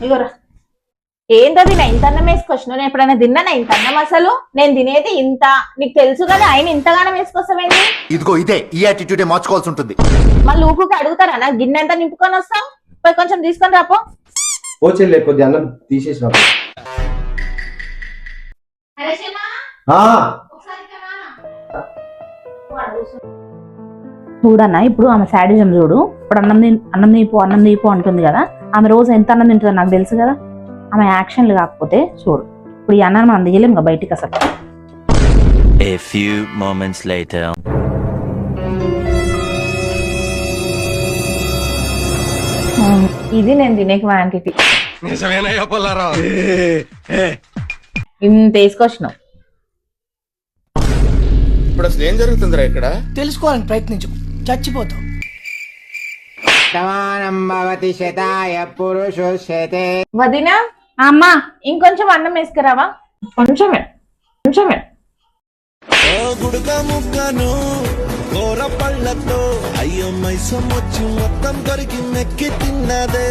ఇగోరా ఏంటది నా ఇంత అన్నం వేసుకొచ్చిన నేను ఎప్పుడైనా తిన్నానా ఇంత అన్నం అసలు నేను తినేది ఇంత నీకు తెలుసు కదా ఆయన ఇంతగానం వేసుకొస్తావేంటి ఇదిగో ఇదే ఈ యాటిట్యూడే మార్చుకోవాల్సి ఉంటుంది మళ్ళీ ఊపుకి అడుగుతారా నా గిన్నె ఎంత నింపుకొని వస్తాం పోయి కొంచెం తీసుకొని రాపో ఓ చెల్లె కొద్ది అన్నం తీసేసి రాపో. చూడన్నా ఇప్పుడు ఆమె శాడిజం చూడు ఇప్పుడు అన్నం తీపో అంటుంది కదా ఆమె రోజు ఎంత అన్నం తింటుందో నాకు తెలుసు కదా ఆమె యాక్షన్లు కాకపోతే చూడు ఇప్పుడు ఈ అన్నాన్ని మనం దిగలేం కదా బయటికి అసలు. A few moments later. ఇది నేను తినే క్వాంటిటీ ఇంత వేసుకొచ్చినావు. ఇప్పుడు అసలు ఏం జరుగుతుందిరా ఇక్కడ? తెలుసుకోవాలని ప్రయత్నించు, చచ్చిపోతావు. వదినా అమ్మా ఇంకొంచెం అన్నం వేసుకురావా కొంచెమే కొంచెమే. గుడుక ముక్కను కూర పళ్ళతో అయ్యో మైసం వచ్చి మొత్తం దొరికి మెక్కి తిన్నదే.